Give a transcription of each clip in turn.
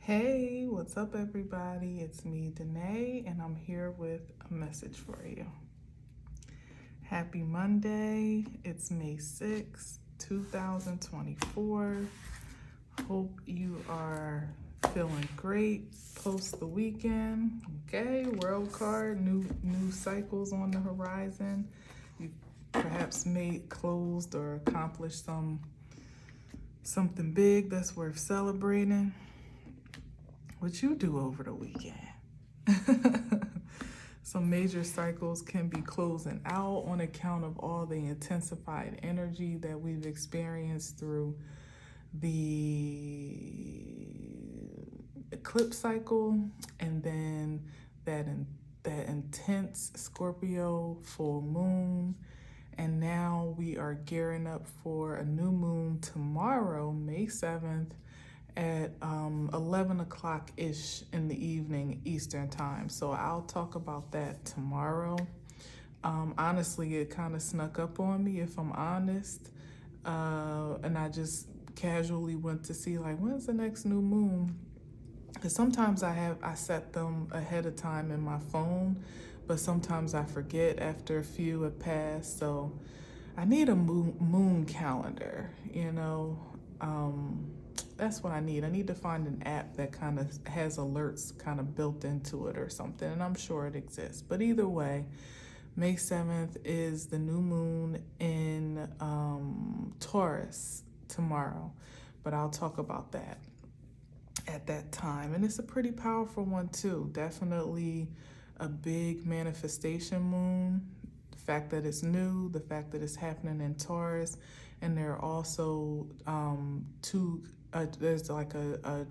Hey, what's up, everybody? It's me, Danae, and I'm here with a message for you. Happy Monday. It's May 6th, 2024. Hope you are feeling great post the weekend. Okay, world card, new cycles on the horizon. You perhaps closed or accomplished something big that's worth celebrating. What you do over the weekend. Some major cycles can be closing out on account of all the intensified energy that we've experienced through the eclipse cycle, and then that intense Scorpio full moon. And now we are gearing up for a new moon tomorrow, May 7th, at 11 o'clock-ish in the evening Eastern time. So I'll talk about that tomorrow. Honestly, it kind of snuck up on me, if I'm honest. And I just casually went to see, like, when's the next new moon? Because sometimes I set them ahead of time in my phone, but sometimes I forget after a few have passed. So I need a moon calendar, that's what I need. I need to find an app that kind of has alerts kind of built into it or something, and I'm sure it exists. But either way, May 7th is the new moon in Taurus tomorrow, but I'll talk about that at that time. And it's a pretty powerful one too. Definitely a big manifestation moon. The fact that it's new, the fact that it's happening in Taurus, and there are also there's like a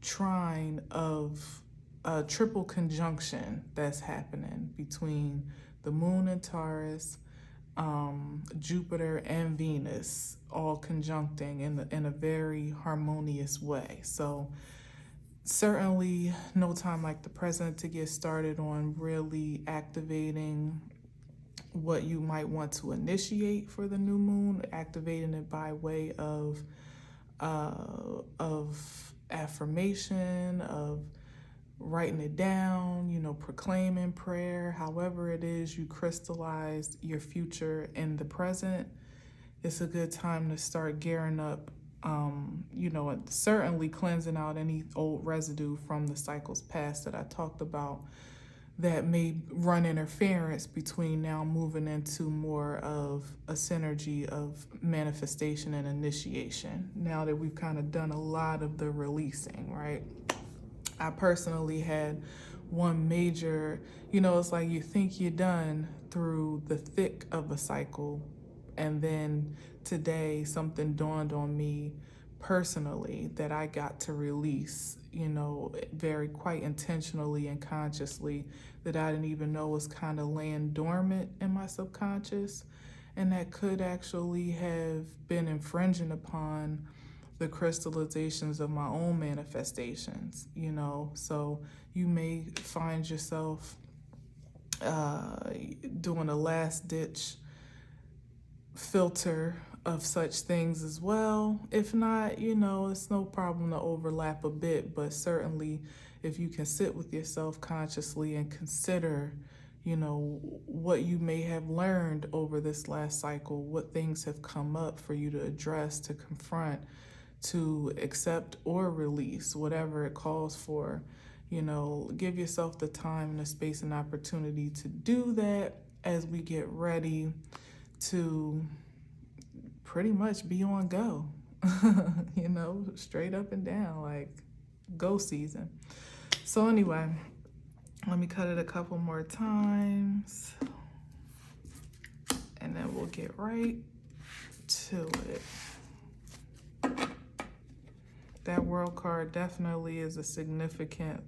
trine of a triple conjunction that's happening between the moon in Taurus, Jupiter and Venus all conjuncting in a very harmonious way. So certainly no time like the present to get started on really activating what you might want to initiate for the new moon, activating it by way of affirmation, of writing it down, proclaiming prayer, however it is you crystallize your future in the present. It's a good time to start gearing up, certainly cleansing out any old residue from the cycles past that I talked about that may run interference between now moving into more of a synergy of manifestation and initiation, now that we've kind of done a lot of the releasing, right? I personally had one major, it's like you think you're done through the thick of a cycle, and then today something dawned on me personally that I got to release, very quite intentionally and consciously, that I didn't even know was kind of laying dormant in my subconscious, and that could actually have been infringing upon the crystallizations of my own manifestations, So you may find yourself doing a last ditch filter of such things as well. If not, it's no problem to overlap a bit, but certainly if you can sit with yourself consciously and consider, what you may have learned over this last cycle, what things have come up for you to address, to confront, to accept or release, whatever it calls for, give yourself the time and the space and opportunity to do that as we get ready to pretty much be on go, straight up and down, like go season. So anyway, let me cut it a couple more times and then we'll get right to it. That world card definitely is a significant,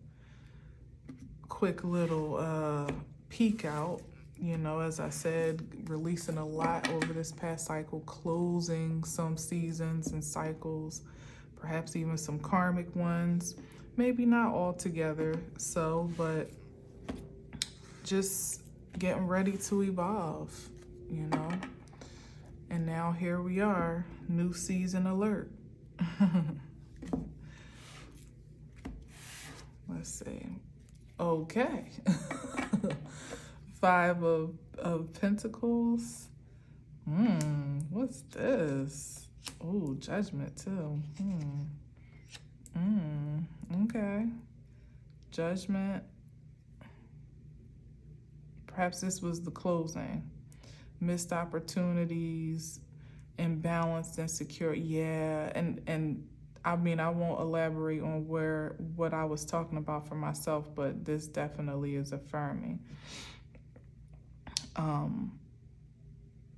quick little peek out. As I said, releasing a lot over this past cycle, closing some seasons and cycles, perhaps even some karmic ones, maybe not all together, but just getting ready to evolve, And now here we are, new season alert. Let's see. Okay. Five of Pentacles. What's this? Oh, Judgment too. Okay. Judgment. Perhaps this was the closing. Missed opportunities, imbalanced, insecure. Yeah, and I mean, I won't elaborate on what I was talking about for myself, but this definitely is affirming.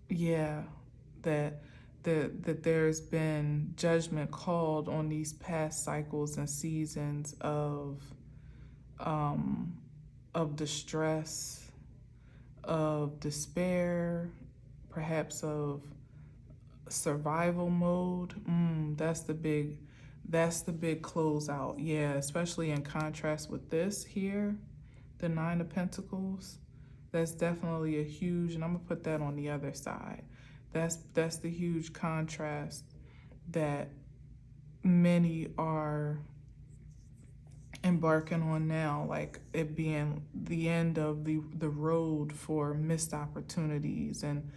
Yeah, that there's been judgment called on these past cycles and seasons of distress, of despair, perhaps of survival mode. That's the big closeout. Yeah, especially in contrast with this here, the Nine of Pentacles. That's definitely a huge, and I'm gonna put that on the other side. That's the huge contrast that many are embarking on now, like it being the end of the road for missed opportunities and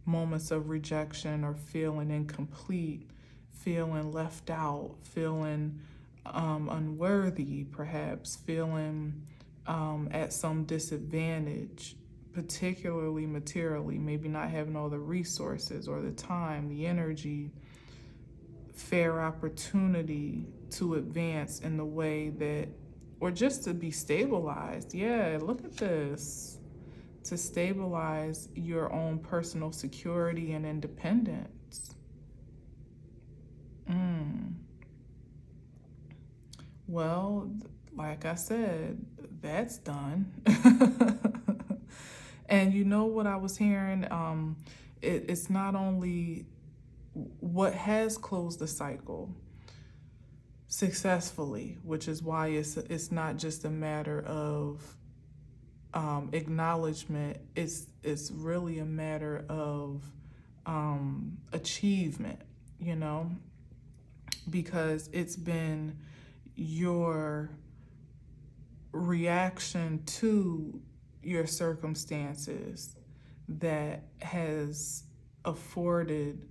moments of rejection or feeling incomplete, feeling left out, feeling unworthy, perhaps feeling at some disadvantage, particularly materially, maybe not having all the resources or the time, the energy, fair opportunity to advance in the way that, or just to be stabilized. Yeah, look at this. To stabilize your own personal security and independence. Well, like I said, that's done. And you know what I was hearing? It's not only what has closed the cycle successfully, which is why it's not just a matter of acknowledgement. It's really a matter of achievement, you know, because it's been your reaction to your circumstances that has afforded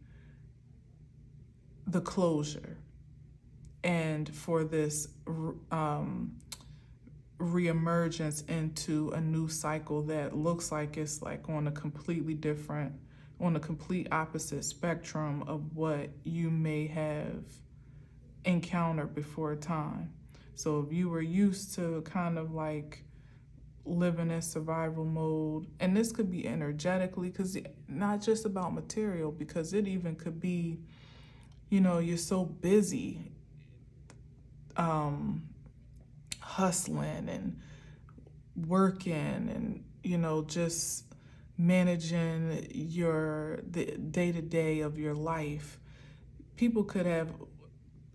the closure and for this reemergence into a new cycle that looks like it's like on a complete opposite spectrum of what you may have encountered before time. So if you were used to kind of like living in survival mode, and this could be energetically, because not just about material, because it even could be, you know, you're so busy hustling and working and, you know, just managing the day-to-day of your life. People could have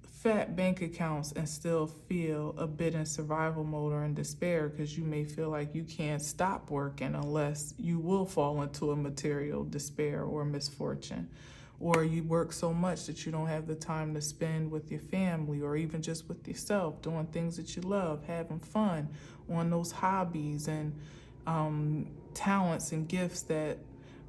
fat bank accounts and still feel a bit in survival mode or in despair, because you may feel like you can't stop working unless you will fall into a material despair or misfortune. Or you work so much that you don't have the time to spend with your family or even just with yourself, doing things that you love, having fun on those hobbies and talents and gifts that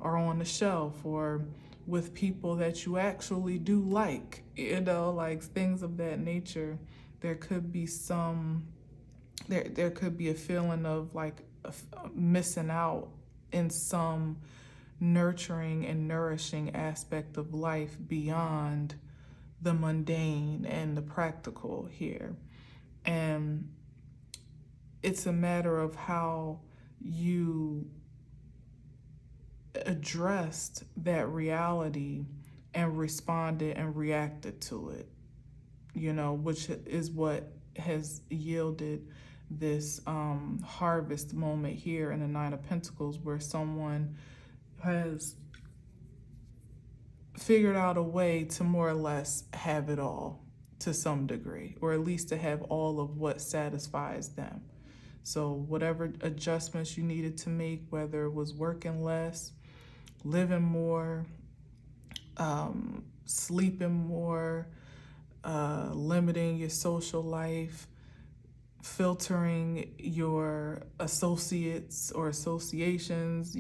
are on the shelf, or with people that you actually do like, you know, like things of that nature. There could be there could be a feeling of like missing out in some nurturing and nourishing aspect of life beyond the mundane and the practical here. And it's a matter of how you addressed that reality and responded and reacted to it, you know, which is what has yielded this harvest moment here in the Nine of Pentacles, where someone has figured out a way to more or less have it all to some degree, or at least to have all of what satisfies them. So whatever adjustments you needed to make, whether it was working less, living more, sleeping more, limiting your social life, filtering your associates or associations,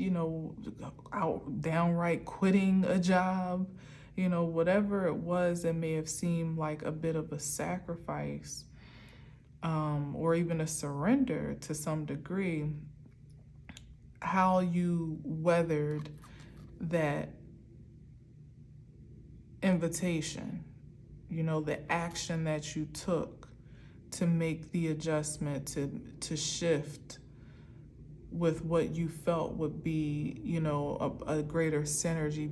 out downright quitting a job, whatever it was that may have seemed like a bit of a sacrifice, or even a surrender to some degree, how you weathered that invitation, the action that you took to make the adjustment, to shift with what you felt would be, a greater synergy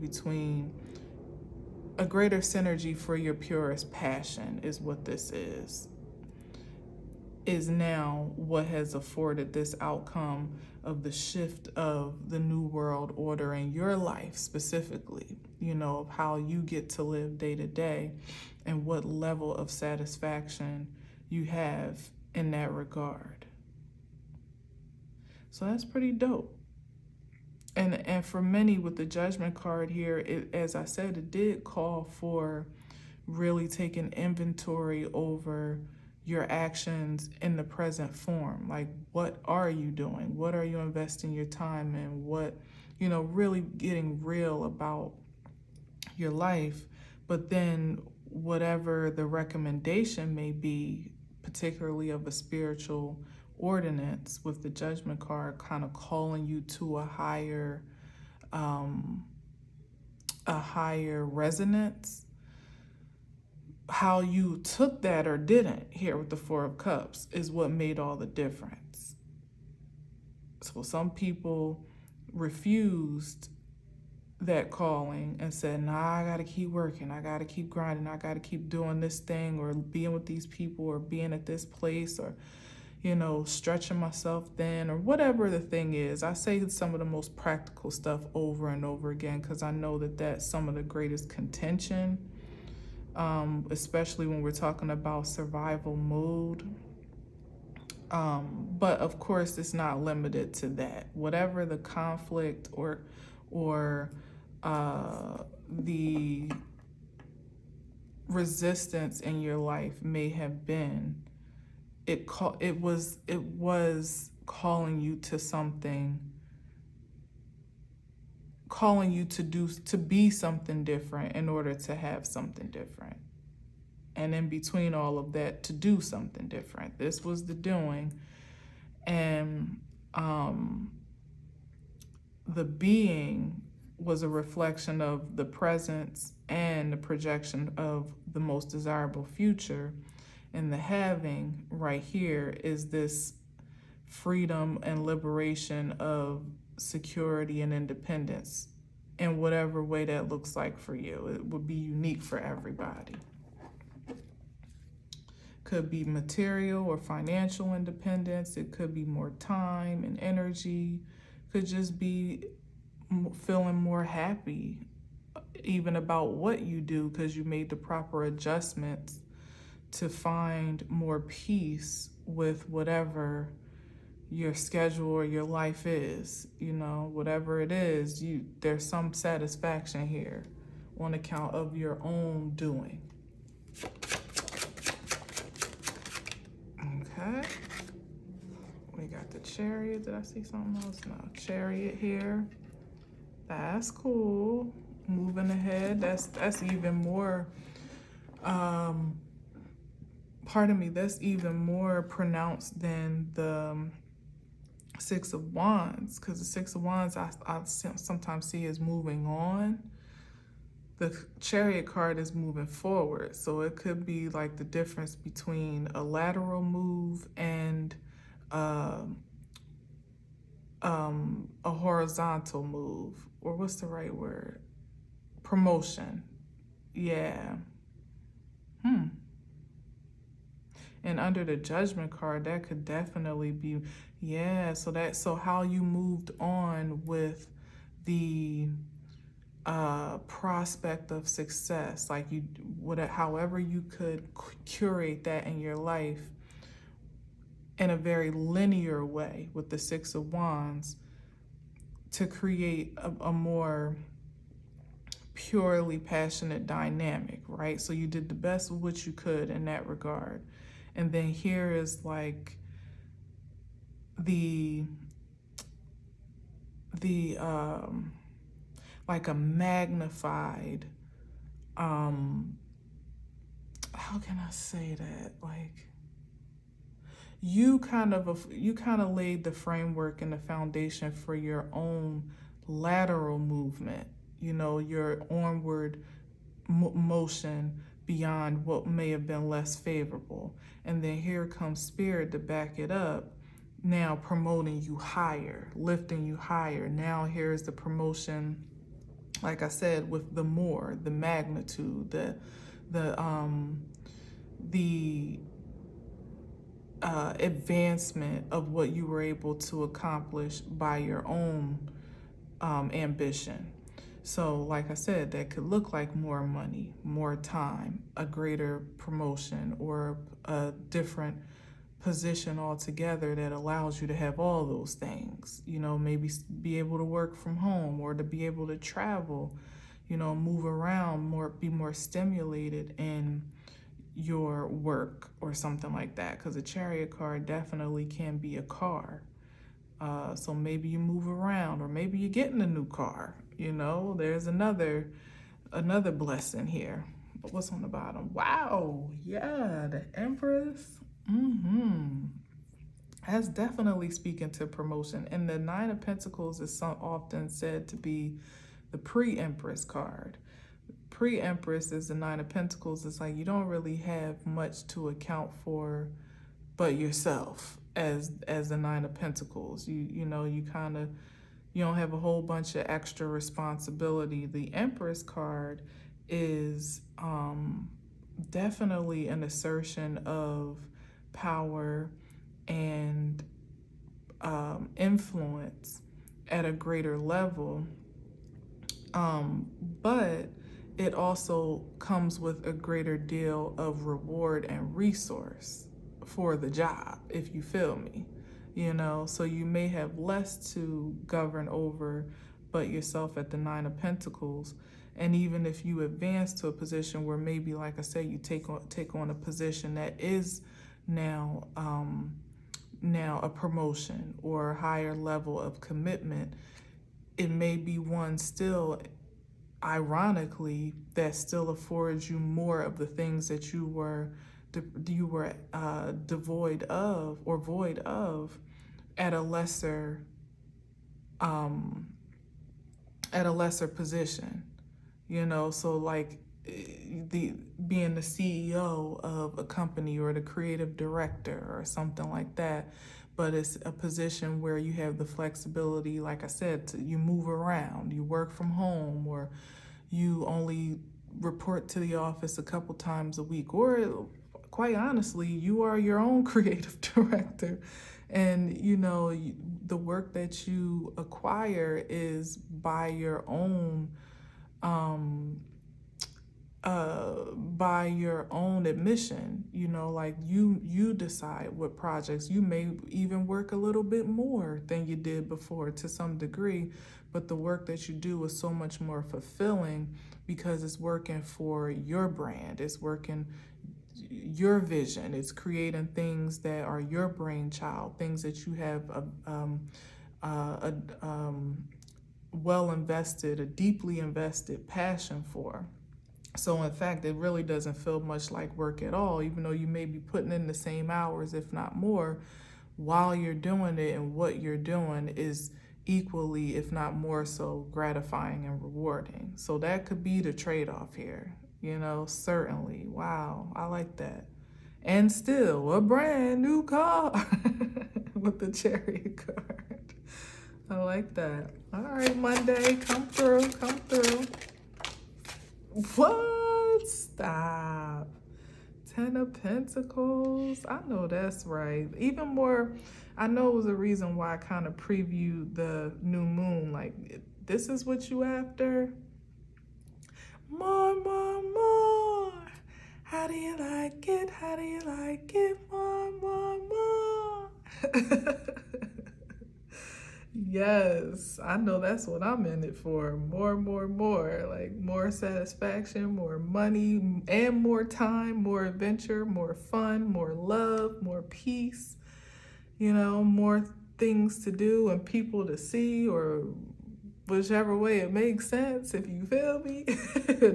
for your purest passion is what this is now what has afforded this outcome of the shift of the new world order in your life specifically, of how you get to live day to day and what level of satisfaction you have in that regard. So that's pretty dope. And for many with the Judgment card here, as I said, it did call for really taking inventory over your actions in the present form. Like, what are you doing? What are you investing your time in? What, really getting real about your life. But then whatever the recommendation may be, particularly of a spiritual ordinance with the Judgment card, kind of calling you to a higher resonance. How you took that or didn't here with the Four of Cups is what made all the difference. So some people refused that calling and said, nah, I gotta keep working, I gotta keep grinding, I gotta keep doing this thing, or being with these people, or being at this place, or stretching myself thin, or whatever the thing is. I say some of the most practical stuff over and over again because I know that that's some of the greatest contention, especially when we're talking about survival mode. But of course, it's not limited to that. Whatever the conflict or the resistance in your life may have been, it was calling you to something, calling you to be something different in order to have something different. And in between all of that, to do something different. This was the doing. And the being was a reflection of the presence and the projection of the most desirable future. And the having right here is this freedom and liberation of security and independence in whatever way that looks like for you. It would be unique for everybody. Could be material or financial independence. It could be more time and energy. Could just be feeling more happy even about what you do because you made the proper adjustments to find more peace with whatever your schedule or your life is. Whatever it is, there's some satisfaction here on account of your own doing. Okay. We got the Chariot. Did I see something else? No. Chariot here. That's cool. Moving ahead. That's even more that's even more pronounced than the Six of Wands, because the Six of Wands I sometimes see as moving on. The Chariot card is moving forward, so it could be like the difference between a lateral move and a horizontal move, or what's the right word? Promotion. Yeah. And under the Judgment card, that could definitely be, so how you moved on with the prospect of success, like however you could curate that in your life in a very linear way with the Six of Wands to create a more purely passionate dynamic, right? So you did the best of what you could in that regard. And then here is like the like a magnified, how can I say that? Like, you kind of laid the framework and the foundation for your own lateral movement, your onward motion beyond what may have been less favorable. And then here comes spirit to back it up, now promoting you higher, lifting you higher. Now here's the promotion, like I said, with the magnitude, the advancement of what you were able to accomplish by your own ambition. So like I said, that could look like more money, more time, a greater promotion, or a different position altogether that allows you to have all those things. Maybe be able to work from home, or to be able to travel, move around, be more stimulated in your work or something like that, because a chariot card definitely can be a car. So maybe you move around, or maybe you're getting a new car. There's another blessing here. But what's on the bottom? Wow, yeah, the Empress. That's definitely speaking to promotion. And the Nine of Pentacles is often said to be the pre-Empress card. Pre-Empress is the Nine of Pentacles. It's like you don't really have much to account for but yourself as the Nine of Pentacles. You don't have a whole bunch of extra responsibility. The Empress card is definitely an assertion of power and influence at a greater level, but it also comes with a greater deal of reward and resource for the job, if you feel me. So you may have less to govern over but yourself at the Nine of Pentacles. And even if you advance to a position where maybe, like I said, you take on a position that is now a promotion or a higher level of commitment, it may be one still, ironically, that still affords you more of the things that you were devoid of or void of at a lesser position. So like being the CEO of a company, or the creative director or something like that, but it's a position where you have the flexibility, like I said, you move around, you work from home, or you only report to the office a couple times a week, or quite honestly, you are your own creative director. And the work that you acquire is by your own admission. Like you decide what projects. You may even work a little bit more than you did before to some degree, but the work that you do is so much more fulfilling because it's working for your brand. It's working your vision. It's creating things that are your brainchild, things that you have a well invested, a deeply invested passion for. So in fact, it really doesn't feel much like work at all, even though you may be putting in the same hours, if not more, while you're doing it, and what you're doing is equally, if not more so, gratifying and rewarding. So that could be the trade-off here, certainly. Wow, I like that. And still a brand new car with the Chariot card. I like that. All right, Monday, come through. What? Stop. Ten of Pentacles. I know that's right. Even more, I know it was a reason why I kind of previewed the new moon. Like, this is what you after? More. How do you like it? More. Yes, I know that's what I'm in it for. More. Like more satisfaction, more money, and more time, more adventure, more fun, more love, more peace. More things to do and people to see, or whichever way it makes sense, if you feel me.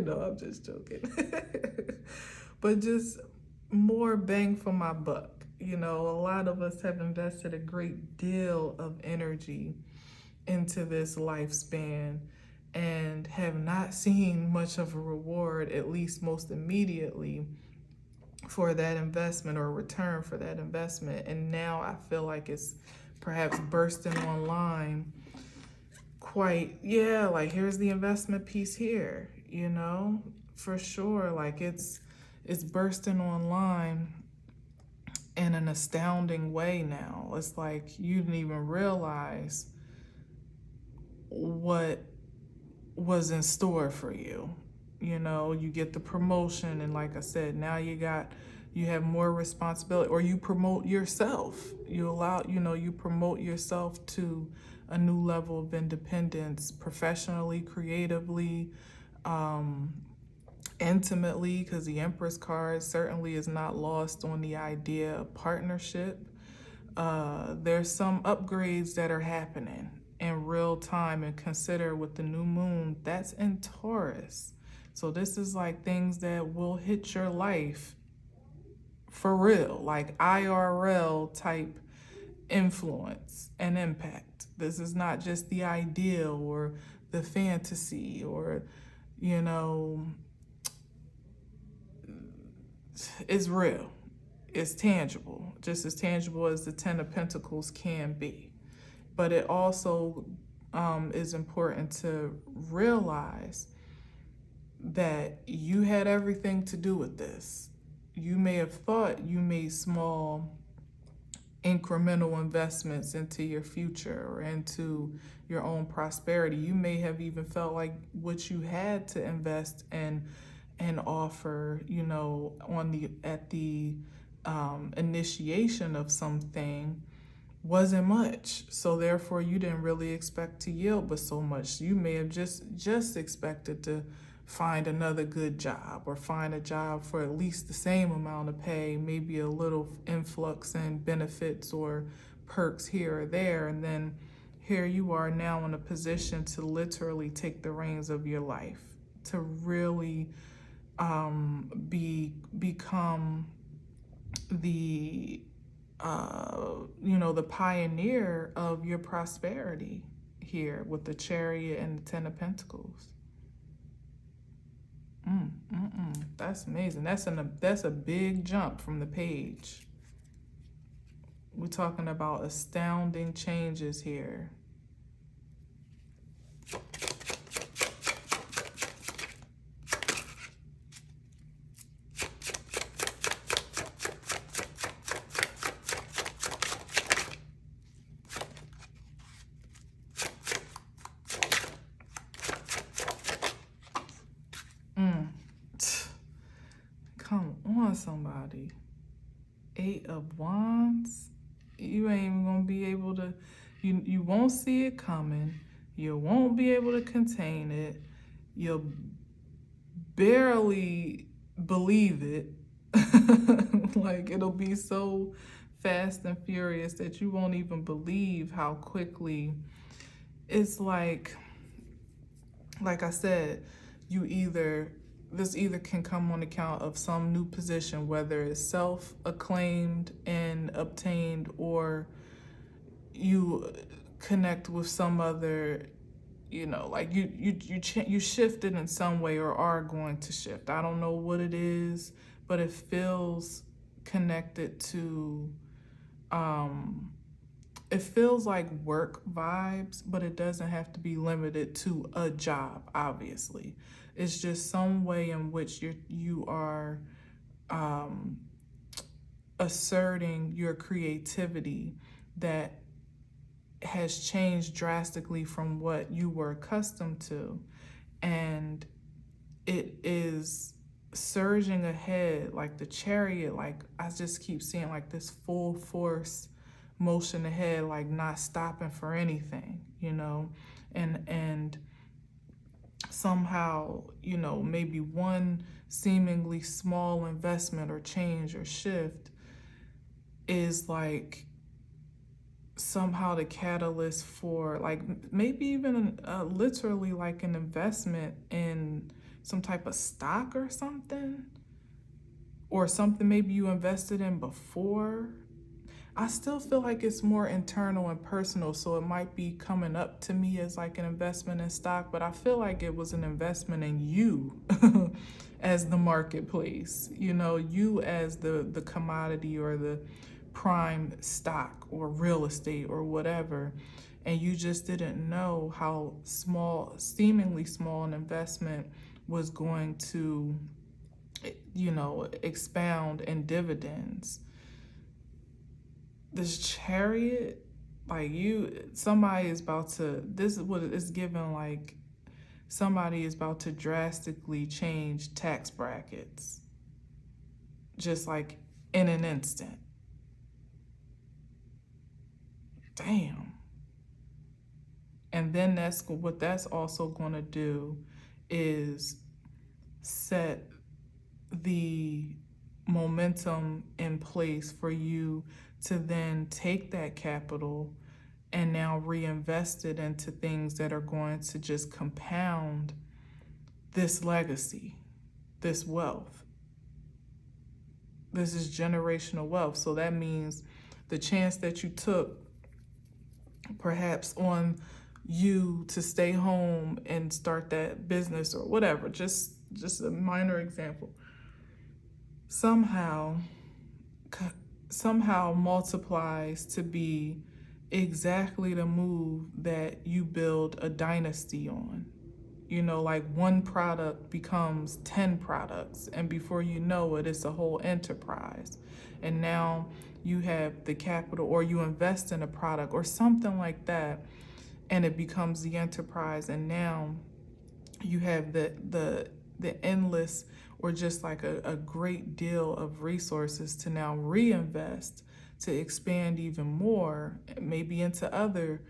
No, I'm just joking. But just more bang for my buck. You know, a lot of us have invested a great deal of energy into this lifespan and have not seen much of a reward, at least most immediately, for that investment or return for that investment. And now I feel like it's perhaps bursting online quite, yeah, like here's the investment piece here, you know, for sure. Like it's bursting online in an astounding way now. It's like you didn't even realize what was in store for you. You know, you get the promotion, and like I said, now you have more responsibility, or you promote yourself. You promote yourself to a new level of independence, professionally, creatively, intimately, because the Empress card certainly is not lost on the idea of partnership. There's some upgrades that are happening in real time, and consider with the new moon, that's in Taurus. So this is like things that will hit your life for real, like IRL type influence and impact. This is not just the ideal or the fantasy, or, you know, it's real. It's tangible, just as tangible as the Ten of Pentacles can be. But it also is important to realize that you had everything to do with this. You may have thought you made small incremental investments into your future or into your own prosperity. You may have even felt like what you had to invest in and offer, you know, at the initiation of something wasn't much. So therefore you didn't really expect to yield but so much. You may have just expected to find another good job, or find a job for at least the same amount of pay, maybe a little influx in benefits or perks here or there. And then here you are now in a position to literally take the reins of your life, to really become the the pioneer of your prosperity here with the Chariot and the Ten of Pentacles. That's amazing. That's a big jump from the page. We're talking about astounding changes here. Come on, somebody. 8 of Wands. You ain't even gonna be able to, you won't see it coming. You won't be able to contain it. You'll barely believe it. Like, it'll be so fast and furious that you won't even believe how quickly. It's like I said, this either can come on account of some new position, whether it's self-acclaimed and obtained, or you connect with some other, like you shifted in some way or are going to shift. I don't know what it is, but it feels connected to, it feels like work vibes, but it doesn't have to be limited to a job, obviously. It's just some way in which you are asserting your creativity that has changed drastically from what you were accustomed to. And it is surging ahead like the Chariot. Like, I just keep seeing like this full force motion ahead, like not stopping for anything, and somehow, maybe one seemingly small investment or change or shift is like somehow the catalyst for like maybe even literally like an investment in some type of stock or something maybe you invested in before. I still feel like it's more internal and personal, so it might be coming up to me as like an investment in stock, but I feel like it was an investment in you as the marketplace, you as the commodity or the prime stock or real estate or whatever. And you just didn't know how small, seemingly small, an investment was going to, expound in dividends. This chariot, like somebody is about to, this is what it's given, like somebody is about to drastically change tax brackets, just like in an instant. Damn. And then what that's also going to do is set the momentum in place for you to then take that capital and now reinvest it into things that are going to just compound this legacy, this wealth. This is generational wealth. So that means the chance that you took perhaps on you to stay home and start that business or whatever, just a minor example, somehow multiplies to be exactly the move that you build a dynasty on. Like one product becomes 10 products, and before you know it, it's a whole enterprise. And now you have the capital, or you invest in a product or something like that, and it becomes the enterprise. And now you have the endless, or just like a great deal of resources to now reinvest, to expand even more, maybe into other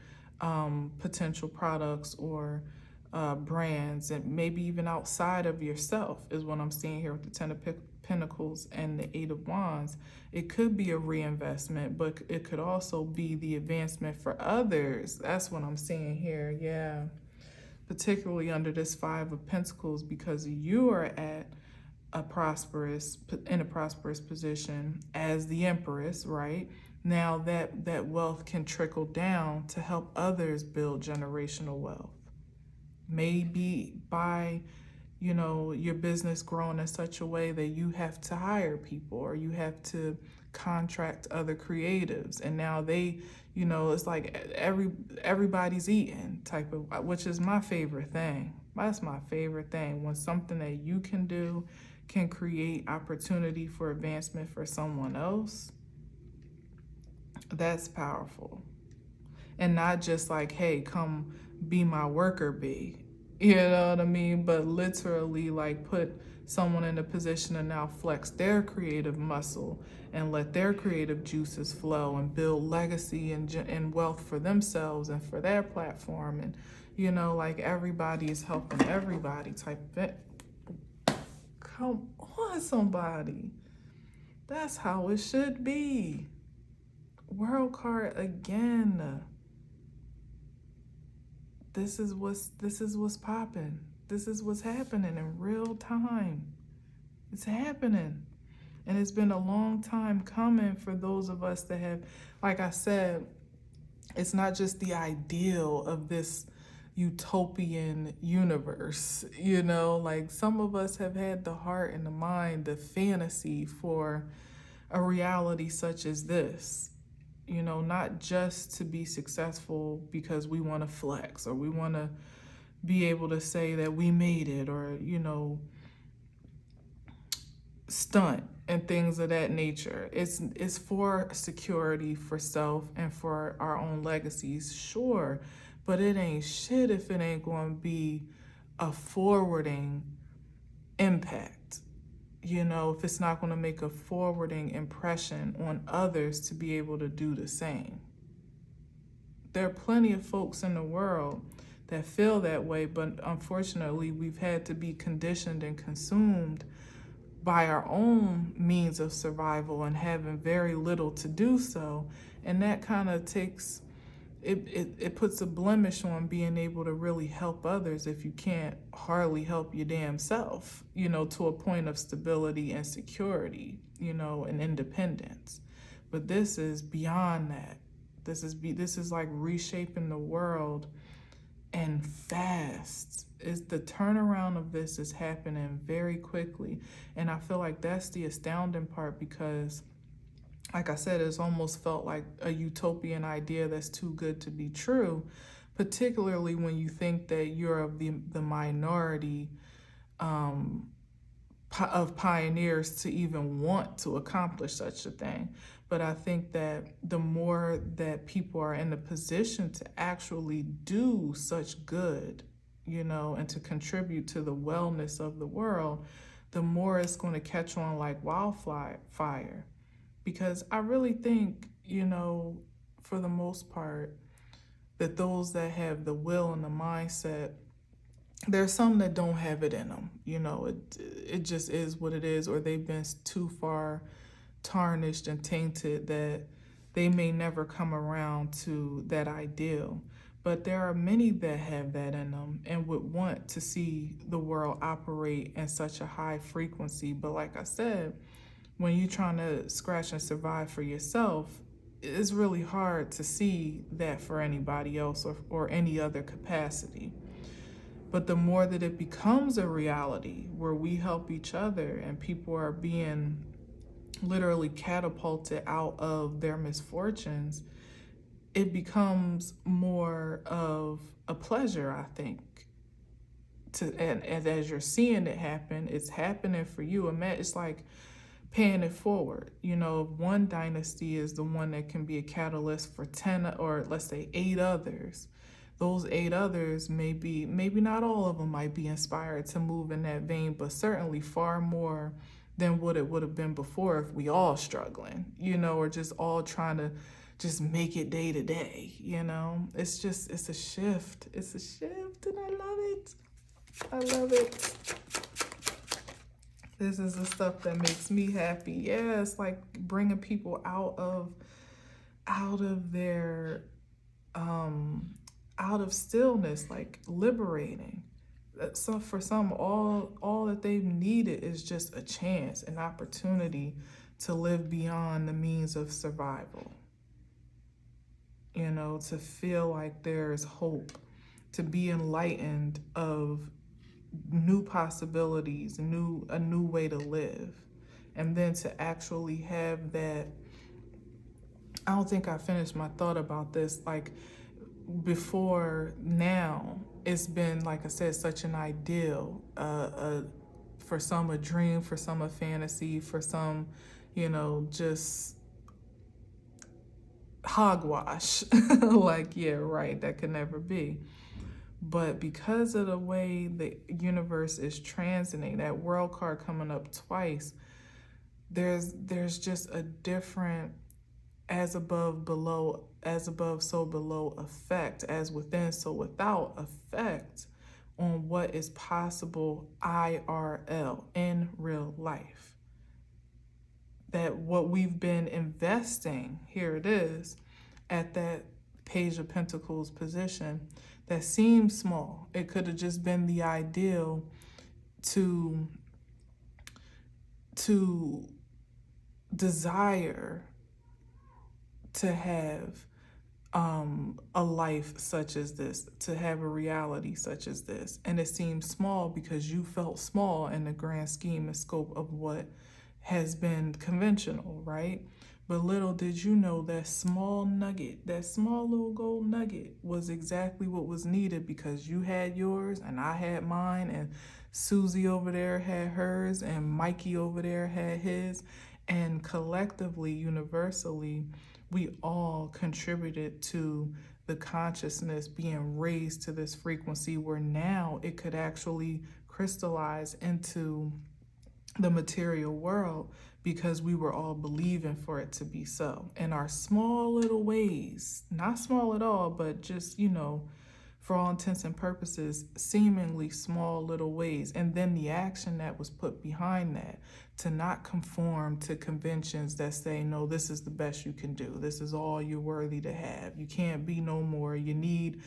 potential products or brands, and maybe even outside of yourself, is what I'm seeing here with the 10 of Pentacles and the 8 of Wands. It could be a reinvestment, but it could also be the advancement for others. That's what I'm seeing here, yeah. Particularly under this 5 of Pentacles, because you are in a prosperous position as the Empress, right? Now that wealth can trickle down to help others build generational wealth. Maybe by, your business growing in such a way that you have to hire people, or you have to contract other creatives, and now they, it's like everybody's eating type of, which is my favorite thing. That's my favorite thing, when something that you can do can create opportunity for advancement for someone else. That's powerful. And not just like, hey, come be my worker bee, you know what I mean? But literally like put someone in a position to now flex their creative muscle and let their creative juices flow and build legacy and wealth for themselves and for their platform. And, like everybody is helping everybody type of it. Come on, somebody. That's how it should be. World card again. This is what's popping. This is what's happening in real time. It's happening. And it's been a long time coming for those of us that have, like I said, it's not just the ideal of this utopian universe, like some of us have had the heart and the mind, the fantasy for a reality such as this. Not just to be successful because we want to flex, or we want to be able to say that we made it, or, stunt and things of that nature. It's for security, for self, and for our own legacies, sure, but it ain't shit if it ain't going to be a forwarding impact. If it's not going to make a forwarding impression on others to be able to do the same. There are plenty of folks in the world that feel that way, but unfortunately we've had to be conditioned and consumed by our own means of survival and having very little to do so. And that kind of takes, it puts a blemish on being able to really help others if you can't hardly help your damn self, to a point of stability and security, and independence. But this is beyond that. This is like reshaping the world, and fast. Is the turnaround of this is happening very quickly. And I feel like that's the astounding part, because like I said, it's almost felt like a utopian idea that's too good to be true, particularly when you think that you're of the minority of pioneers to even want to accomplish such a thing. But I think that the more that people are in a position to actually do such good, and to contribute to the wellness of the world, the more it's going to catch on like wildfire. Because I really think, for the most part, that those that have the will and the mindset, there's some that don't have it in them. It just is what it is, or they've been too far tarnished and tainted that they may never come around to that ideal. But there are many that have that in them and would want to see the world operate in such a high frequency. But like I said, when you're trying to scratch and survive for yourself, it's really hard to see that for anybody else or any other capacity. But the more that it becomes a reality where we help each other and people are being literally catapulted out of their misfortunes, it becomes more of a pleasure, I think. And as you're seeing it happen, it's happening for you. It's like paying it forward. One dynasty is the one that can be a catalyst for 10 or let's say 8 others. Those 8 others maybe not all of them might be inspired to move in that vein, but certainly far more than what it would have been before if we all struggling, or just all trying to just make it day to day, It's a shift. It's a shift, and I love it. I love it. This is the stuff that makes me happy. Yeah, it's like bringing people out of their out of stillness, like liberating. So for some, all that they've needed is just a chance, an opportunity to live beyond the means of survival. To feel like there's hope, to be enlightened of new possibilities, a new way to live. And then to actually have that, I don't think I finished my thought about this, like before now, it's been, like I said, such an ideal, for some a dream, for some a fantasy, for some, just hogwash. Like, yeah, right, that could never be. But because of the way the universe is transiting, that world card coming up twice, there's just a different as above, below, as above, so below effect, as within, so without effect on what is possible IRL, in real life. That what we've been investing, here it is, at that Page of Pentacles position, that seems small. It could have just been the ideal to desire to have a life such as this, to have a reality such as this. And it seems small because you felt small in the grand scheme and scope of what has been conventional, right? But little did you know that small nugget, that small little gold nugget was exactly what was needed, because you had yours and I had mine, and Susie over there had hers, and Mikey over there had his. And collectively, universally, we all contributed to the consciousness being raised to this frequency where now it could actually crystallize into the material world, because we were all believing for it to be so in our small little ways. Not small at all, but just, for all intents and purposes, seemingly small little ways. And then the action that was put behind that, to not conform to conventions that say, no, this is the best you can do. This is all you're worthy to have. You can't be no more. You need,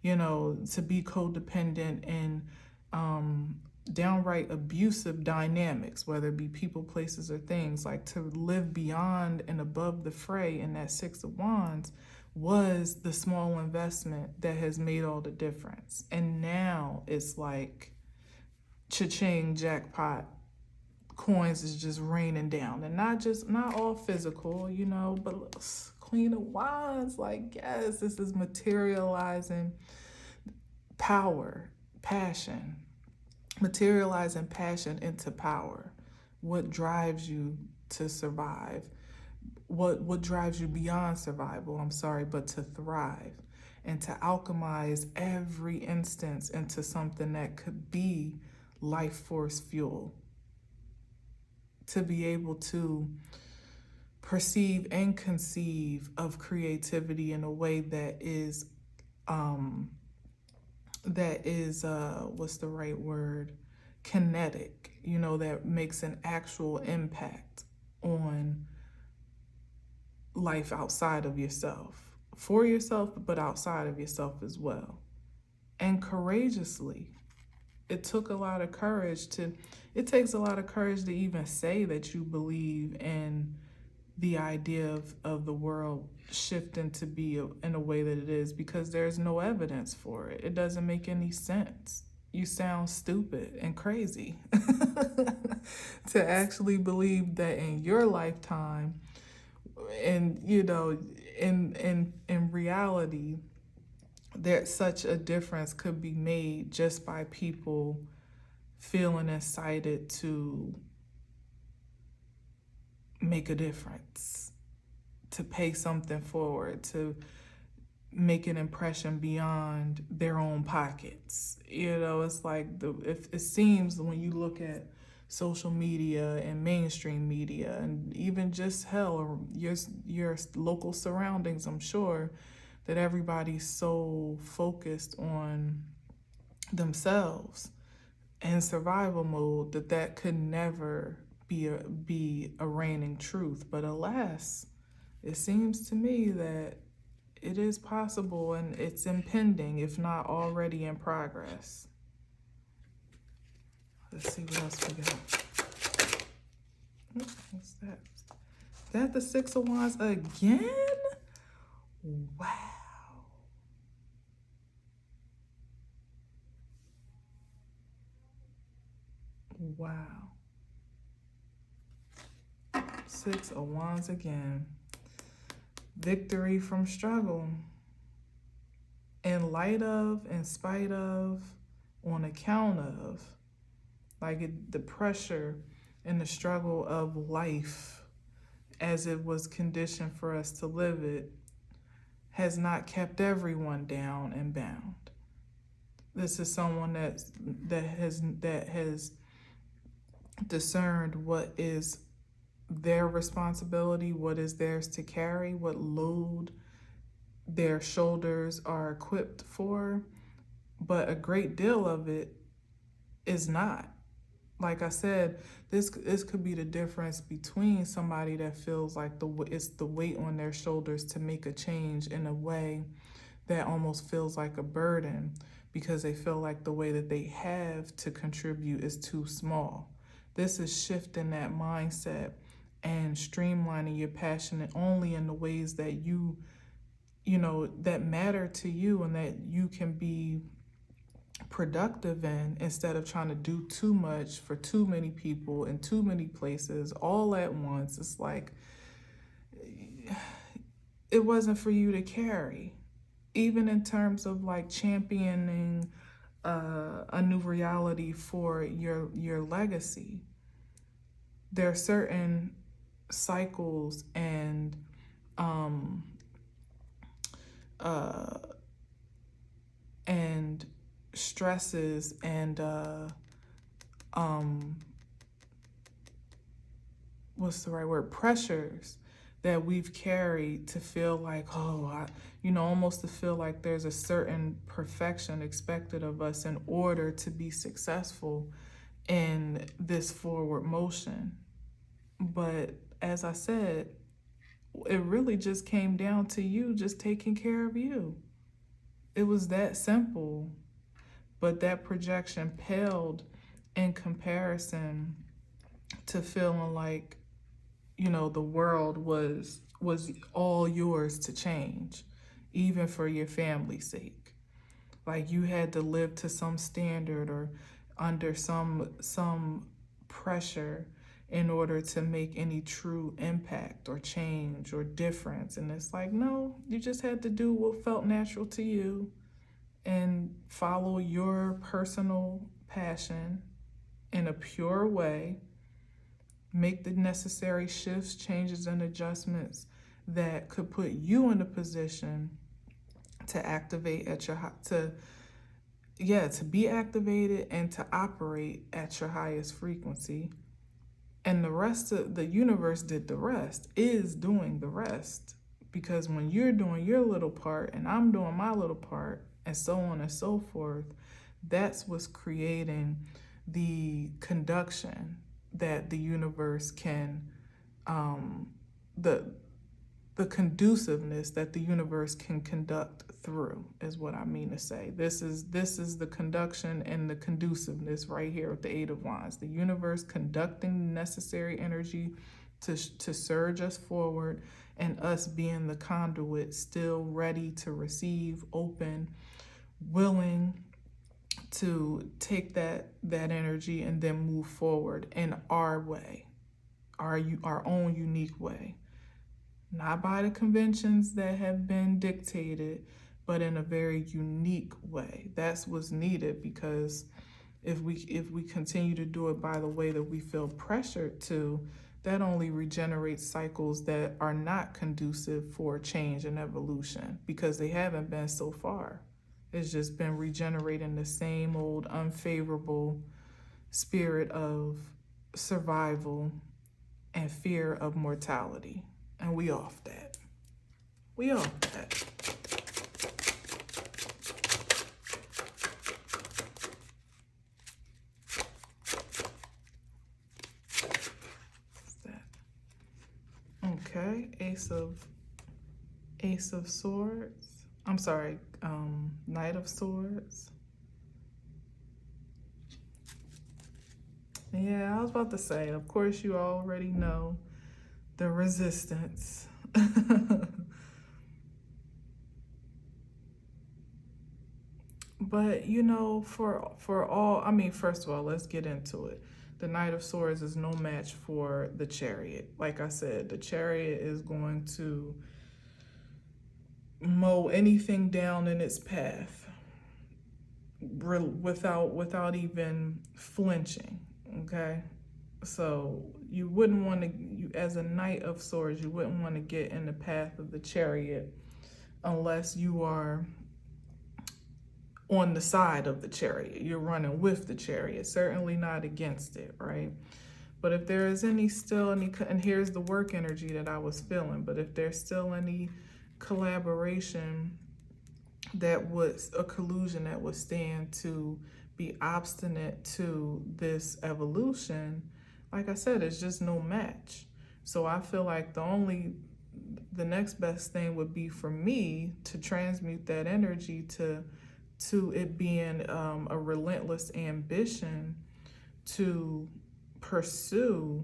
to be codependent and downright abusive dynamics, whether it be people, places, or things. Like, to live beyond and above the fray in that Six of Wands was the small investment that has made all the difference. And now it's like cha-ching, jackpot, coins is just raining down. And not all physical, but Queen of Wands, like, yes, this is materializing power, passion, materializing passion into power. What drives you to survive? What drives you beyond survival, but to thrive, and to alchemize every instance into something that could be life force fuel. To be able to perceive and conceive of creativity in a way that is what's the right word? Kinetic, that makes an actual impact on life outside of yourself, for yourself, but outside of yourself as well. And courageously. It takes a lot of courage to even say that you believe in the idea of the world shifting to be in a way that it is, because there's no evidence for it. It doesn't make any sense. You sound stupid and crazy to actually believe that in your lifetime, and in reality, that such a difference could be made just by people feeling excited to make a difference, to pay something forward, to make an impression beyond their own pockets. It's like it seems when you look at social media and mainstream media, and even just your local surroundings, I'm sure that everybody's so focused on themselves and survival mode that could never be a reigning truth. But alas, it seems to me that it is possible, and it's impending, if not already in progress. Let's see what else we got. What's that? Is that the Six of Wands again? Wow. Wow. Six of Wands again. Victory from struggle. In light of, in spite of, on account of, the pressure and the struggle of life as it was conditioned for us to live it has not kept everyone down and bound. This is someone that has discerned what is their responsibility, what is theirs to carry, what load their shoulders are equipped for, but a great deal of it is not. Like I said, this could be the difference between somebody that feels like it's the weight on their shoulders to make a change in a way that almost feels like a burden, because they feel like the way that they have to contribute is too small. This is shifting that mindset and streamlining your passion only in the ways that that matter to you and that you can be productive in, instead of trying to do too much for too many people in too many places all at once. It's like it wasn't for you to carry, even in terms of championing a new reality for your legacy. There are certain cycles and stresses and what's the right word? Pressures that we've carried to feel like, almost to feel like there's a certain perfection expected of us in order to be successful in this forward motion. But as I said, it really just came down to you just taking care of you. It was that simple. But that projection paled in comparison to feeling like, the world was all yours to change, even for your family's sake. Like you had to live to some standard or under some pressure in order to make any true impact or change or difference. And it's like, no, you just had to do what felt natural to you and follow your personal passion in a pure way. Make the necessary shifts, changes, and adjustments that could put you in a position to activate at your to be activated and to operate at your highest frequency. And the rest of the universe did the rest, is doing the rest. Because when you're doing your little part and I'm doing my little part, and so on and so forth, that's what's creating the conduction that the universe can, the conduciveness that the universe can conduct through, is what I mean to say. This is the conduction and the conduciveness right here with the Eight of Wands. The universe conducting necessary energy to surge us forward, and us being the conduit, still ready to receive, open, willing to take that energy and then move forward in our way, our own unique way. Not by the conventions that have been dictated, but in a very unique way. That's what's needed, because if we continue to do it by the way that we feel pressured to, that only regenerates cycles that are not conducive for change and evolution, because they haven't been so far. It's just been regenerating the same old unfavorable spirit of survival and fear of mortality. And we off that. We off that. What's that? Okay, Ace of Swords. I'm sorry, Knight of Swords. Yeah, I was about to say, of course you already know the resistance. But for all, first of all, let's get into it. The Knight of Swords is no match for the Chariot. Like I said, the Chariot is going to mow anything down in its path without even flinching. Okay, so you wouldn't want to, as a Knight of Swords, you wouldn't want to get in the path of the Chariot unless you are on the side of the Chariot. You're running with the Chariot, certainly not against it, right? But if there is any, and here's the work energy that I was feeling, but if there's still any collaboration that was a collusion that would stand to be obstinate to this evolution, like I said, it's just no match. So I feel like the next best thing would be for me to transmute that energy to it being a relentless ambition to pursue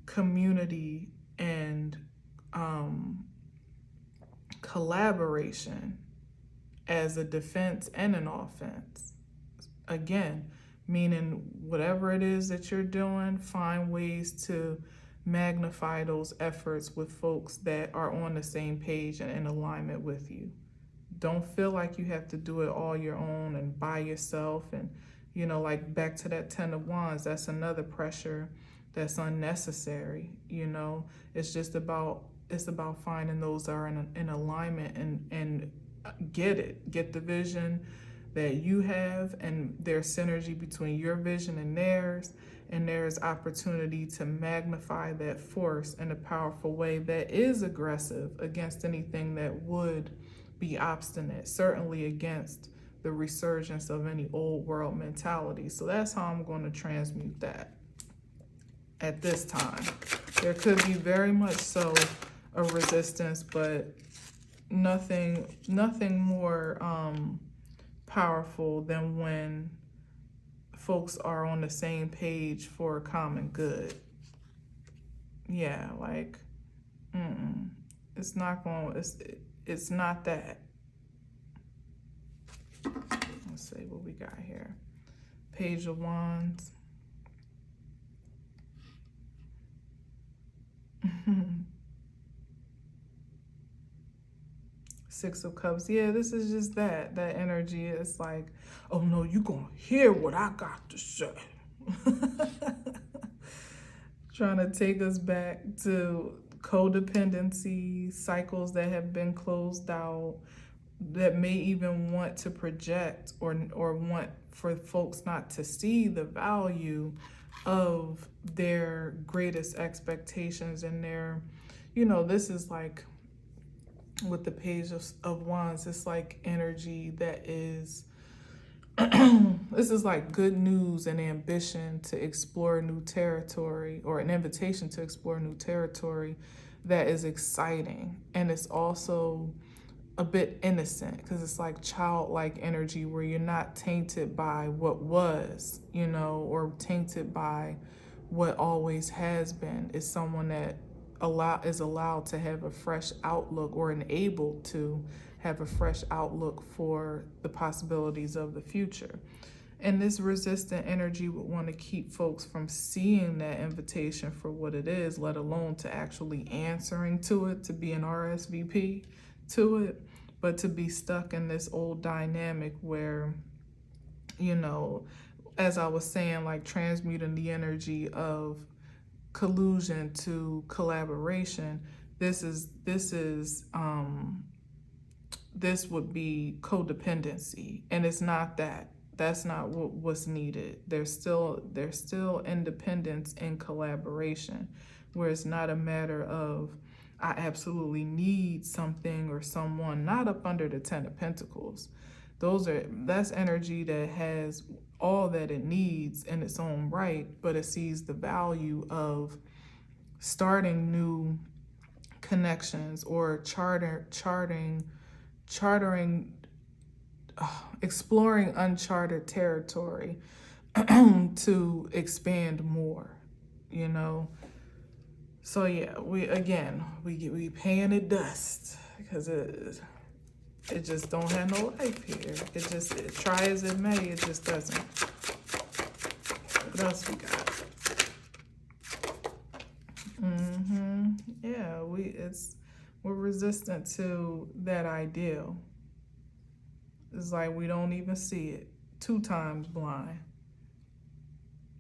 community and collaboration as a defense and an offense. Again, meaning whatever it is that you're doing, find ways to magnify those efforts with folks that are on the same page and in alignment with you. Don't feel like you have to do it all your own and by yourself. And, like back to that 10 of Wands, that's another pressure that's unnecessary. It's about finding those that are in alignment and get the vision that you have, and there's synergy between your vision and theirs, and there is opportunity to magnify that force in a powerful way that is aggressive against anything that would be obstinate, certainly against the resurgence of any old world mentality. So that's how I'm going to transmute that at this time. There could be very much so a resistance, but nothing more powerful than when folks are on the same page for a common good. Yeah, like, it's not that. Let's see what we got here. Page of Wands. Six of Cups. Yeah, this is just that energy. It's like, oh no, you gonna hear what I got to say. Trying to take us back to codependency, cycles that have been closed out, that may even want to project or want for folks not to see the value of their greatest expectations and their, this is like with the Page of Wands, it's like energy that is, this is like good news and ambition to explore new territory, or an invitation to explore new territory that is exciting. And it's also a bit innocent because it's like childlike energy where you're not tainted by what was, or tainted by what always has been. It's someone that is allowed to have a fresh outlook, or enabled to have a fresh outlook for the possibilities of the future. And this resistant energy would want to keep folks from seeing that invitation for what it is, let alone to actually answering to it, to be an RSVP to it, but to be stuck in this old dynamic where, as I was saying, like transmuting the energy of collusion to collaboration, this would be codependency, and it's not that. That's not what's needed. There's still independence in collaboration, where it's not a matter of I absolutely need something or someone, not up under the 10 of Pentacles. That's energy that has all that it needs in its own right, but it sees the value of starting new connections or exploring uncharted territory to expand more, So yeah, we paying it dust because it just don't have no life here. It try as it may, it just doesn't. What else we got? Yeah, we're resistant to that ideal. It's like we don't even see it. 2 times blind.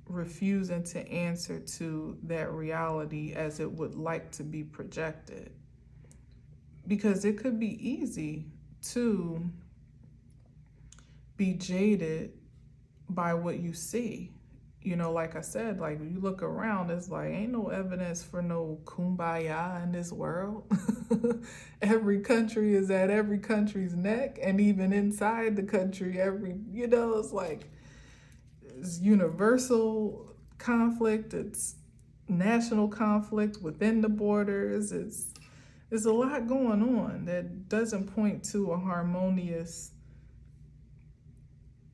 Refusing to answer to that reality as it would like to be projected. Because it could be easy to be jaded by what you see. Like I said, like when you look around, it's like ain't no evidence for no kumbaya in this world. Every country is at every country's neck, and even inside the country, it's like it's universal conflict, it's national conflict within the borders. There's a lot going on that doesn't point to a harmonious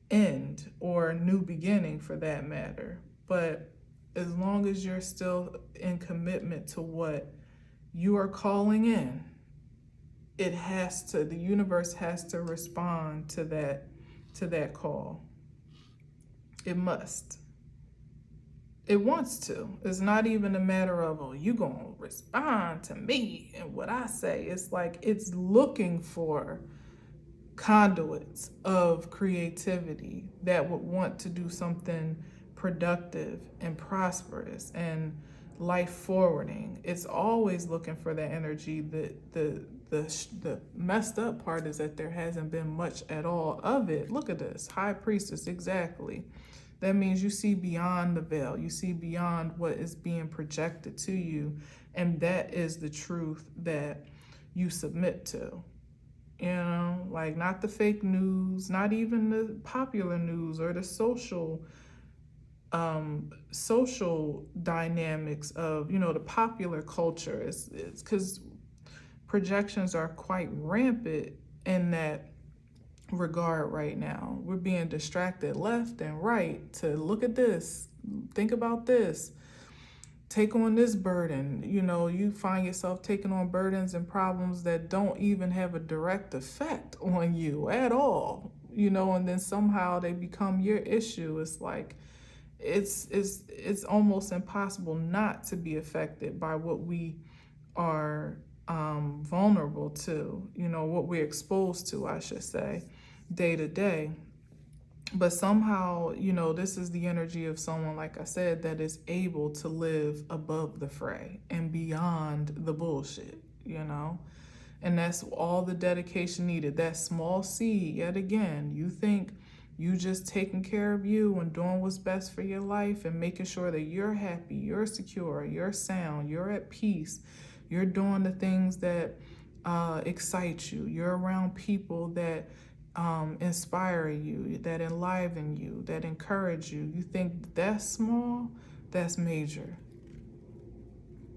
end or new beginning for that matter. But as long as you're still in commitment to what you are calling in, the universe has to respond to that call. It must. It wants to. It's not even a matter of, oh, you gonna respond to me and what I say. It's like it's looking for conduits of creativity that would want to do something productive and prosperous and life forwarding. It's always looking for that energy. The messed up part is that there hasn't been much at all of it. Look at this, High Priestess, exactly. That means you see beyond the veil. You see beyond what is being projected to you. And that is the truth that you submit to. You know, like not the fake news, not even the popular news or the social dynamics of, you know, the popular culture. It's because projections are quite rampant in that regard right now. We're being distracted left and right to look at this, think about this, take on this burden. You know, you find yourself taking on burdens and problems that don't even have a direct effect on you at all, you know, and then somehow they become your issue. It's like it's almost impossible not to be affected by what we are vulnerable to, you know, what we're exposed to, I should say, day to day. But somehow, you know, this is the energy of someone, like I said, that is able to live above the fray and beyond the bullshit, you know? And that's all the dedication needed. That small seed, yet again, you think you just taking care of you and doing what's best for your life and making sure that you're happy, you're secure, you're sound, you're at peace, you're doing the things that excite you, you're around people that inspire you, that enliven you, that encourage you. You think that's small? That's major.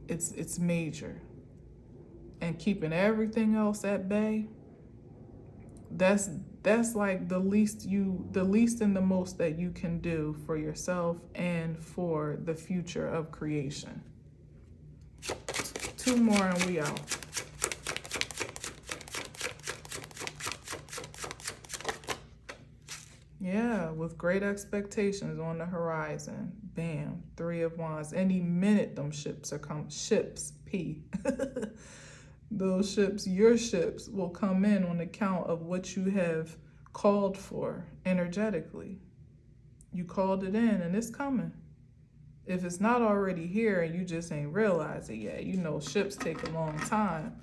It's major. And keeping everything else at bay, that's like the least and the most that you can do for yourself and for the future of creation. 2 more and we out. Yeah, with great expectations on the horizon. Bam, 3 of Wands. Any minute them ships are coming. Ships, P. Those ships, your ships, will come in on account of what you have called for energetically. You called it in and it's coming. If it's not already here and you just ain't realized it yet, you know ships take a long time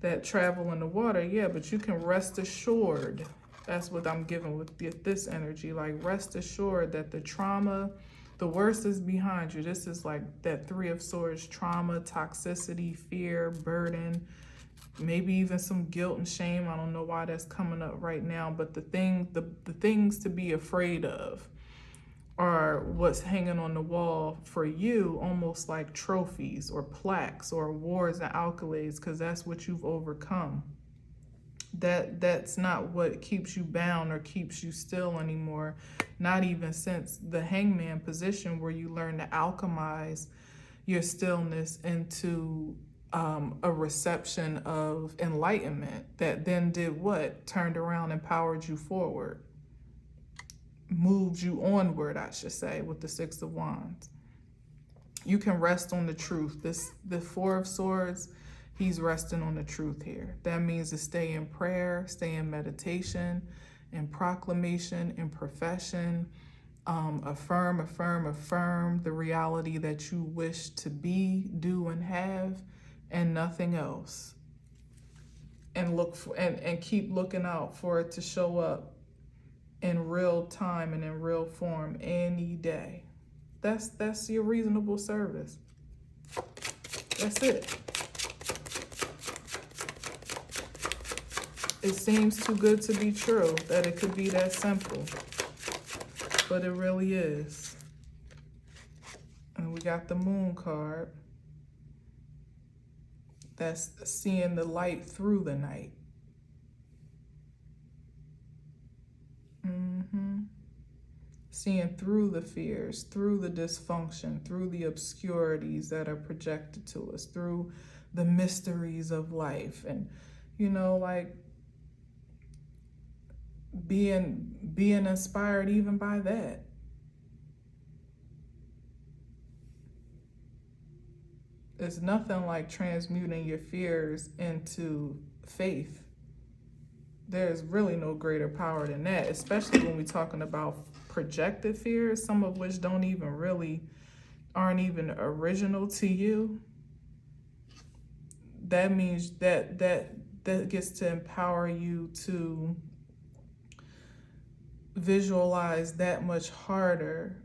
that travel in the water, yeah, but you can rest assured. That's what I'm giving with this energy. Like, rest assured that the trauma, the worst is behind you. This is like that 3 of Swords, trauma, toxicity, fear, burden, maybe even some guilt and shame. I don't know why that's coming up right now, but the things to be afraid of are what's hanging on the wall for you, almost like trophies or plaques or awards and accolades, because that's what you've overcome. That's not what keeps you bound or keeps you still anymore, not even since the hangman position where you learn to alchemize your stillness into a reception of enlightenment that then did what? Turned around and powered you forward, moved you onward, I should say, with the 6 of Wands. You can rest on the truth. The 4 of Swords, he's resting on the truth here. That means to stay in prayer, stay in meditation, in proclamation, in profession, affirm the reality that you wish to be, do, and have, and nothing else. And look for and keep looking out for it to show up in real time and in real form any day. That's your reasonable service. That's it. It seems too good to be true that it could be that simple, but it really is. And we got the Moon card. That's seeing the light through the night. Seeing through the fears, through the dysfunction, through the obscurities that are projected to us, through the mysteries of life. And, you know, like being inspired even by that. It's nothing like transmuting your fears into faith. There's really no greater power than that, especially when we're talking about projected fears, some of which aren't even original to you. That means that gets to empower you to visualize that much harder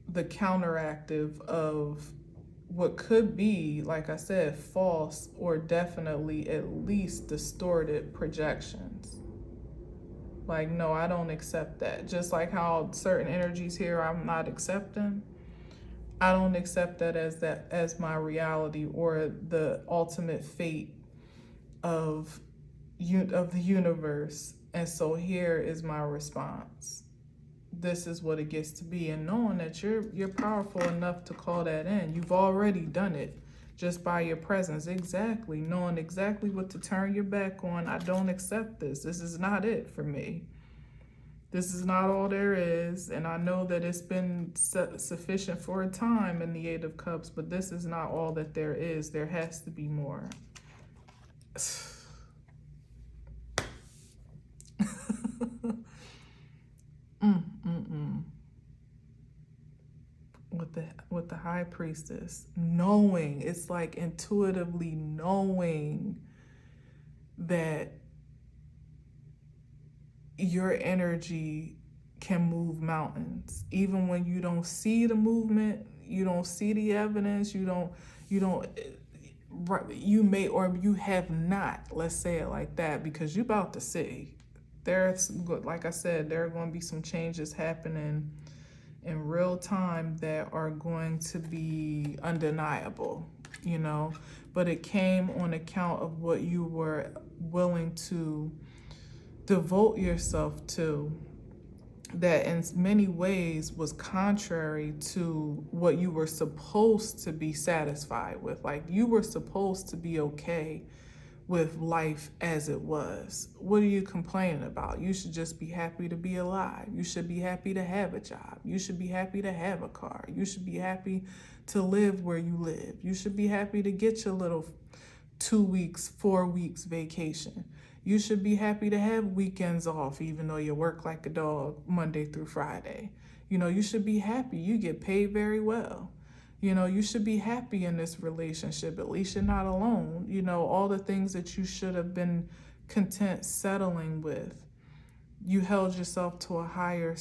the counteractive of what could be, like I said, false or definitely at least distorted projections. Like, no, I don't accept that. Just like how certain energies here I'm not accepting. I don't accept that as my reality or the ultimate fate of the universe. And so here is my response. This is what it gets to be, and knowing that you're powerful enough to call that in. You've already done it just by your presence. Exactly, knowing exactly what to turn your back on. I don't accept this. This is not it for me. This is not all there is, and I know that it's been sufficient for a time in the Eight of Cups, but this is not all that there is. There has to be more. With the High Priestess, knowing, it's like intuitively knowing that your energy can move mountains, even when you don't see the movement, you don't see the evidence, you may, or you have not, let's say it like that, because you're about to see. There's, like I said, there are going to be some changes happening in real time that are going to be undeniable, but it came on account of what you were willing to devote yourself to, that in many ways was contrary to what you were supposed to be satisfied with. Like, you were supposed to be okay with life as it was. What are you complaining about? You should just be happy to be alive. You should be happy to have a job. You should be happy to have a car. You should be happy to live where you live. You should be happy to get your little 2 weeks, 4 weeks vacation. You should be happy to have weekends off, even though you work like a dog Monday through Friday. You should be happy. You get paid very well. You should be happy in this relationship. At least you're not alone. All the things that you should have been content settling with. You held yourself to a higher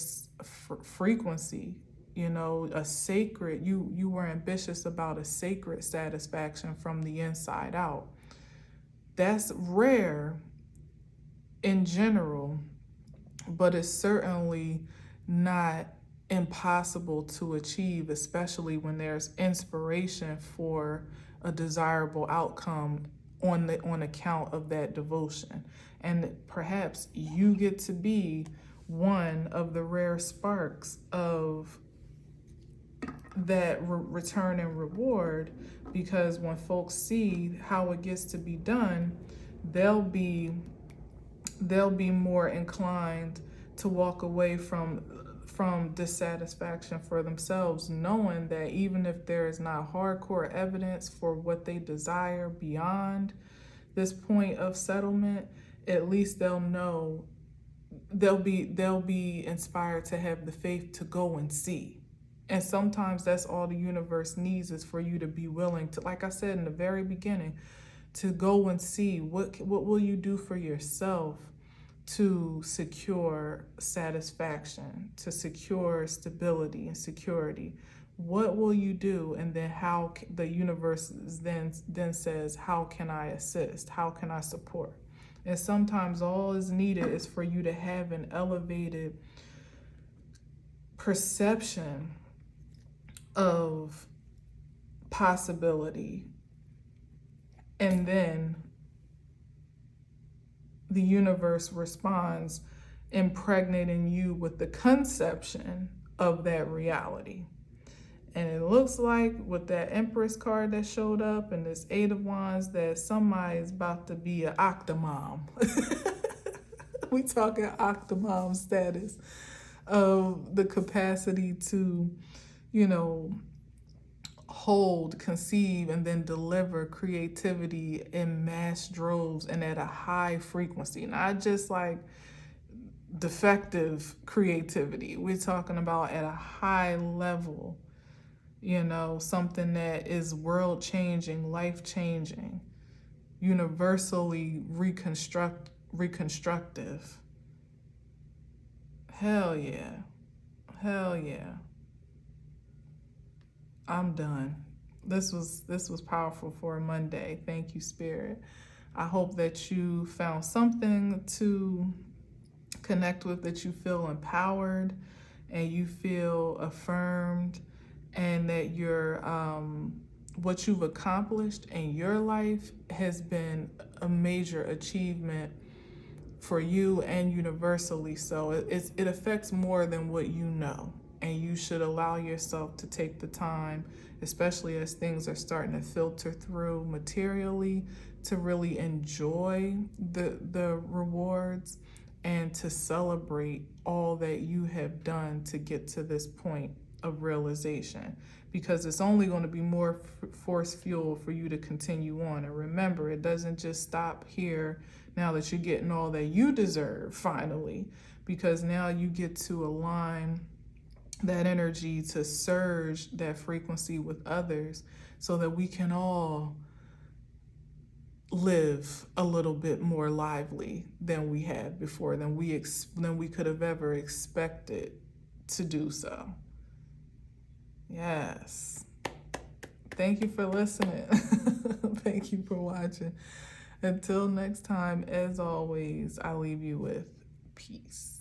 frequency, a sacred, you were ambitious about a sacred satisfaction from the inside out. That's rare in general, but it's certainly not impossible to achieve, especially when there's inspiration for a desirable outcome on account of that devotion. And perhaps you get to be one of the rare sparks of that return and reward, because when folks see how it gets to be done, they'll be more inclined to walk away from dissatisfaction for themselves, knowing that even if there is not hardcore evidence for what they desire beyond this point of settlement, at least they'll know, they'll be inspired to have the faith to go and see. And sometimes that's all the universe needs, is for you to be willing to, like I said in the very beginning, to go and see what will you do for yourself to secure satisfaction, to secure stability and security. What will you do? And then how the universe then says, how can I assist? How can I support? And sometimes all is needed is for you to have an elevated perception of possibility, and then the universe responds, impregnating you with the conception of that reality. And it looks like with that Empress card that showed up and this Eight of Wands, that somebody is about to be an octomom. We talking octomom status of the capacity to, hold, conceive, and then deliver creativity in mass droves and at a high frequency. Not just like defective creativity. We're talking about at a high level, something that is world-changing, life-changing, universally reconstructive. Hell yeah. Hell yeah. I'm done. This was powerful for a Monday. Thank you, Spirit. I hope that you found something to connect with, that you feel empowered and you feel affirmed, and that your what you've accomplished in your life has been a major achievement for you and universally. So it affects more than what you know, and you should allow yourself to take the time, especially as things are starting to filter through materially, to really enjoy the rewards and to celebrate all that you have done to get to this point of realization, because it's only going to be more force fuel for you to continue on. And remember, it doesn't just stop here now that you're getting all that you deserve finally, because now you get to align that energy to surge that frequency with others, so that we can all live a little bit more lively than we had before, than we could have ever expected to do so. Yes. Thank you for listening. Thank you for watching. Until next time, as always, I leave you with peace.